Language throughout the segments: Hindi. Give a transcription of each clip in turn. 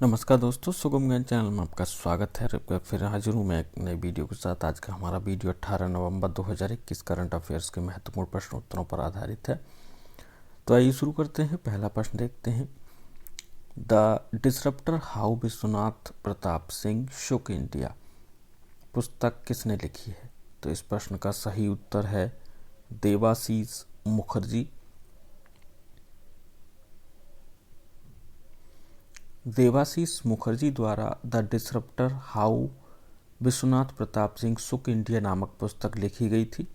नमस्कार दोस्तों, सुगम ज्ञान चैनल में आपका स्वागत है। फिर हाजिर हूँ मैं एक नई वीडियो के साथ। आज का हमारा वीडियो 18 नवंबर 2021 करंट अफेयर्स के महत्वपूर्ण प्रश्न उत्तरों पर आधारित है। तो आइए शुरू करते हैं। पहला प्रश्न देखते हैं। The disruptor how Vishwanath Pratap Singh shook India पुस्तक किसने लिखी है? तो इस प्रश्न का सही उत्तर है देवाशीष मुखर्जी। देवाशीष मुखर्जी द्वारा the disruptor how Vishwanath Pratap Singh shook India नामक पुस्तक लिखी गई थी।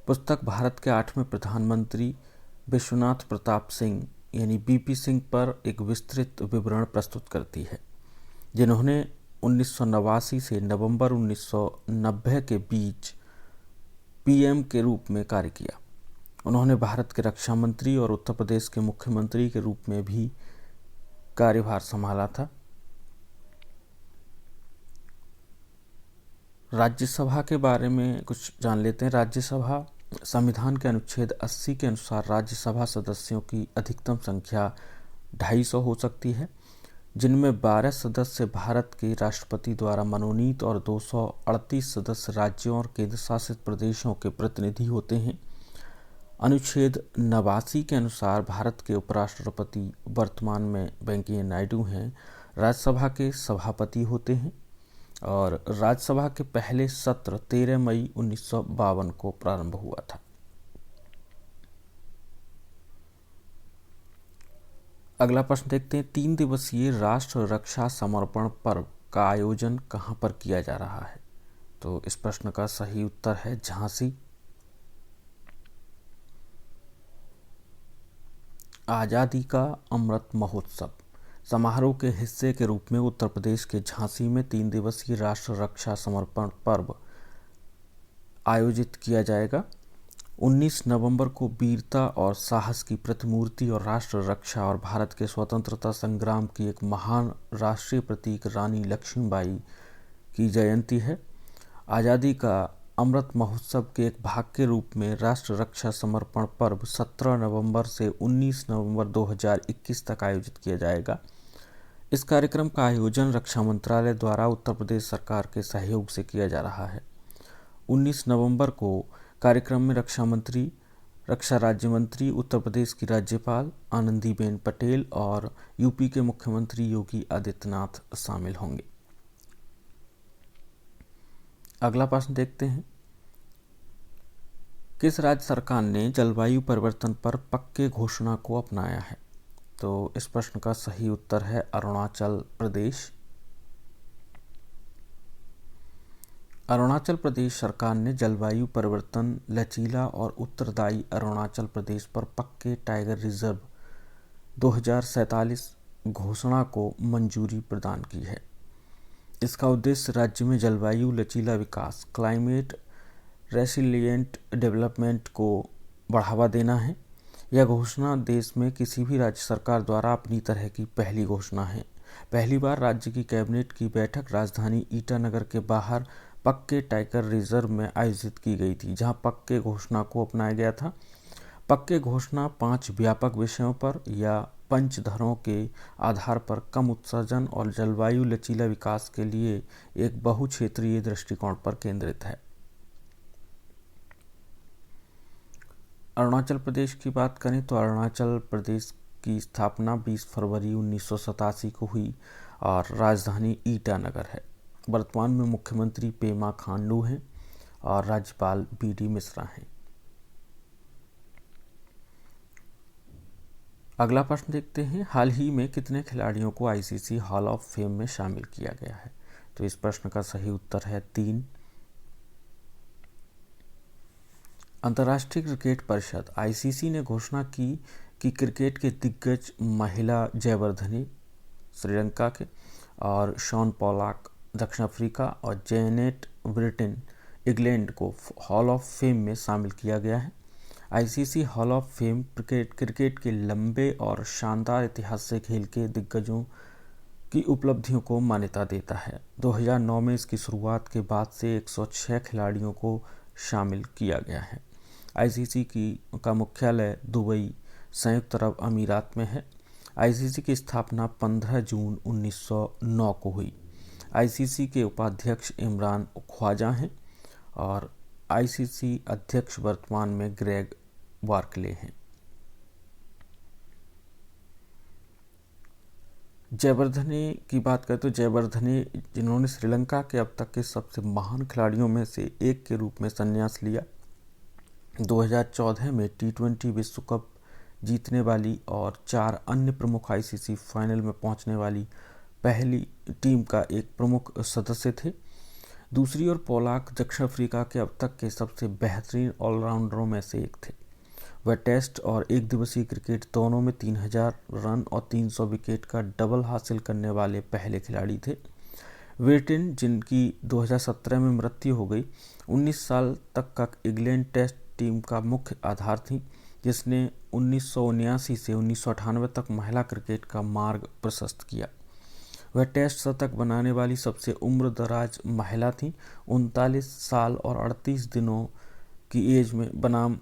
पुस्तक भारत के 8वें प्रधानमंत्री विश्वनाथ प्रताप सिंह यानी बीपी सिंह पर एक विस्तृत विवरण प्रस्तुत करती है, जिन्होंने 1989 से नवंबर 1990 के बीच पीएम के रूप में कार्य किया। उन्होंने भारत के रक्षा मंत्री और उत्तर प्रदेश के मुख्यमंत्री के रूप में भी कार्यभार संभाला था। राज्यसभा के बारे में कुछ जान लेते हैं। राज्यसभा संविधान के अनुच्छेद 80 के अनुसार राज्यसभा सदस्यों की अधिकतम संख्या 250 हो सकती है, जिनमें 12 सदस्य भारत के राष्ट्रपति द्वारा मनोनीत और 238 सदस्य राज्यों और केंद्र शासित प्रदेशों के प्रतिनिधि होते हैं। अनुच्छेद 89 के अनुसार भारत के उपराष्ट्रपति वर्तमान में वेंकैया नायडू हैं, राज्यसभा के सभापति होते हैं और राज्यसभा के पहले सत्र 13 मई 1952 को प्रारंभ हुआ था। अगला प्रश्न देखते हैं। 3 दिवसीय राष्ट्र रक्षा समर्पण पर्व का आयोजन कहां पर किया जा रहा है? तो इस प्रश्न का सही उत्तर है झांसी। आज़ादी का अमृत महोत्सव समारोह के हिस्से के रूप में उत्तर प्रदेश के झांसी में 3 दिवसीय राष्ट्र रक्षा समर्पण पर्व आयोजित किया जाएगा। 19 नवंबर को वीरता और साहस की प्रतिमूर्ति और राष्ट्र रक्षा और भारत के स्वतंत्रता संग्राम की एक महान राष्ट्रीय प्रतीक रानी लक्ष्मीबाई की जयंती है। आज़ादी का अमृत महोत्सव के एक भाग के रूप में राष्ट्र रक्षा समर्पण पर्व 17 नवंबर से 19 नवंबर 2021 तक आयोजित किया जाएगा। इस कार्यक्रम का आयोजन रक्षा मंत्रालय द्वारा उत्तर प्रदेश सरकार के सहयोग से किया जा रहा है। 19 नवंबर को कार्यक्रम में रक्षा राज्य मंत्री, उत्तर प्रदेश की राज्यपाल आनंदीबेन पटेल और यूपी के मुख्यमंत्री योगी आदित्यनाथ शामिल होंगे। अगला प्रश्न देखते हैं। किस राज्य सरकार ने जलवायु परिवर्तन पर पक्के घोषणा को अपनाया है? तो इस प्रश्न का सही उत्तर है अरुणाचल प्रदेश। अरुणाचल प्रदेश सरकार ने जलवायु परिवर्तन, लचीला और उत्तरदायी अरुणाचल प्रदेश पर पक्के टाइगर रिजर्व 2047 घोषणा को मंजूरी प्रदान की है। इसका उद्देश्य राज्य में जलवायु लचीला विकास, क्लाइमेट रेसिलिएंट डेवलपमेंट को बढ़ावा देना है। यह घोषणा देश में किसी भी राज्य सरकार द्वारा अपनी तरह की पहली घोषणा है। पहली बार राज्य की कैबिनेट की बैठक राजधानी ईटानगर के बाहर पक्के टाइगर रिजर्व में आयोजित की गई थी, जहां पक्के घोषणा को अपनाया गया था। पक्के घोषणा 5 व्यापक विषयों पर या पंचधरों के आधार पर कम उत्सर्जन और जलवायु लचीला विकास के लिए एक बहुक्षेत्रीय दृष्टिकोण पर केंद्रित है। अरुणाचल प्रदेश की बात करें तो अरुणाचल प्रदेश की स्थापना 20 फरवरी 1987 को हुई और राजधानी ईटानगर है। वर्तमान में मुख्यमंत्री पेमा खांडू हैं और राज्यपाल बीडी मिश्रा हैं। अगला प्रश्न देखते हैं। हाल ही में कितने खिलाड़ियों को आईसीसी हॉल ऑफ फेम में शामिल किया गया है? तो इस प्रश्न का सही उत्तर है 3। अंतर्राष्ट्रीय क्रिकेट परिषद आईसीसी ने घोषणा की कि क्रिकेट के दिग्गज महिला जयवर्धने श्रीलंका के और शॉन पोलाक दक्षिण अफ्रीका और जेनेट ब्रिटेन इंग्लैंड को हॉल ऑफ फेम में शामिल किया गया है। ICC hall of fame cricket के लंबे और शानदार इतिहास से खेल के दिग्गजों की उपलब्धियों को मान्यता देता है। 2009 में इसकी शुरुआत के बाद से 106 खिलाड़ियों को शामिल किया गया है। आईसीसी का मुख्यालय दुबई, संयुक्त अरब अमीरात में है। आईसीसी की स्थापना 15 जून 1909 को हुई। आईसीसी के उपाध्यक्ष इमरान ख्वाजा हैं और आईसीसी अध्यक्ष वर्तमान में ग्रेग बार्कले हैं। जयवर्धने की बात करें तो जयवर्धने, जिन्होंने श्रीलंका के अब तक के सबसे महान खिलाड़ियों में से एक के रूप में संन्यास लिया, 2014 में T20 विश्व कप जीतने वाली और 4 अन्य प्रमुख आईसीसी फाइनल में पहुंचने वाली पहली टीम का एक प्रमुख सदस्य थे। दूसरी ओर पोलाक दक्षिण अफ्रीका के अब तक के सबसे बेहतरीन ऑलराउंडरों में से एक थे। वह टेस्ट और एक दिवसीय क्रिकेट दोनों में 3000 रन और 300 विकेट का डबल हासिल करने वाले पहले खिलाड़ी थे। विर्टिन, जिनकी 2017 में मृत्यु हो गई, 19 साल तक का इंग्लैंड टेस्ट टीम का मुख्य आधार थी, जिसने 1979 से 1998 तक महिला क्रिकेट का मार्ग प्रशस्त किया। वह टेस्ट शतक बनाने वाली सबसे उम्रदराज महिला थीं। 39 साल और 38 दिनों की एज में बनाम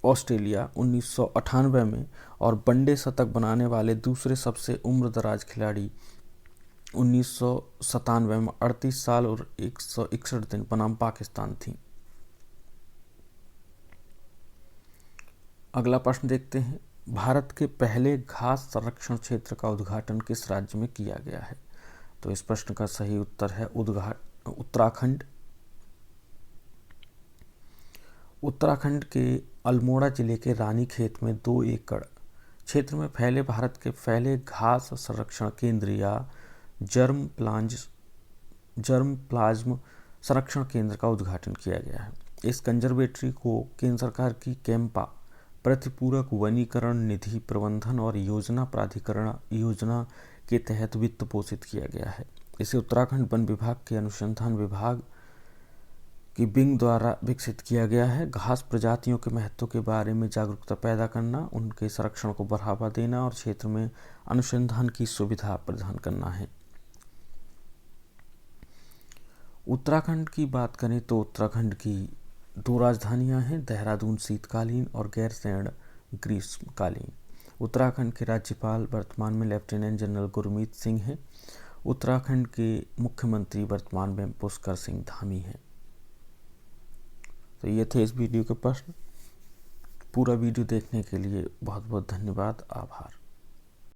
ऑस्ट्रेलिया 1998 में, और वनडे शतक बनाने वाले दूसरे सबसे उम्रदराज खिलाड़ी 1997 में 38 साल और 161 दिन बनाम पाकिस्तान थी। अगला प्रश्न देखते हैं, भारत के पहले घास संरक्षण क्षेत्र का उद्घाटन किस राज्य में किया गया है? तो इस प्रश्न का सही उत्तर है उत्तराखंड। उत्तराखंड के अल्मोड़ा जिले के रानीखेत में 2 एकड़ क्षेत्र में फैले भारत के पहले घास संरक्षण केंद्र या जर्म प्लाज्म संरक्षण केंद्र का उद्घाटन किया गया है। इस कंजर्वेटरी को केंद्र सरकार की कैंपा प्रतिपूरक वनीकरण निधि प्रबंधन और योजना प्राधिकरण योजना के तहत वित्त पोषित किया गया है। इसे उत्तराखंड वन विभाग के अनुसंधान विभाग की विंग द्वारा विकसित किया गया है। घास प्रजातियों के महत्व के बारे में जागरूकता पैदा करना, उनके संरक्षण को बढ़ावा देना और क्षेत्र में अनुसंधान की सुविधा प्रदान करना है। उत्तराखंड की बात करें तो उत्तराखंड की 2 राजधानियां हैं, देहरादून शीतकालीन और गैरसैंण ग्रीष्मकालीन। उत्तराखंड के राज्यपाल वर्तमान में लेफ्टिनेंट जनरल गुरमीत सिंह हैं। उत्तराखंड के मुख्यमंत्री वर्तमान में पुष्कर सिंह धामी हैं। तो ये थे इस वीडियो के प्रश्न। पूरा वीडियो देखने के लिए बहुत बहुत धन्यवाद, आभार।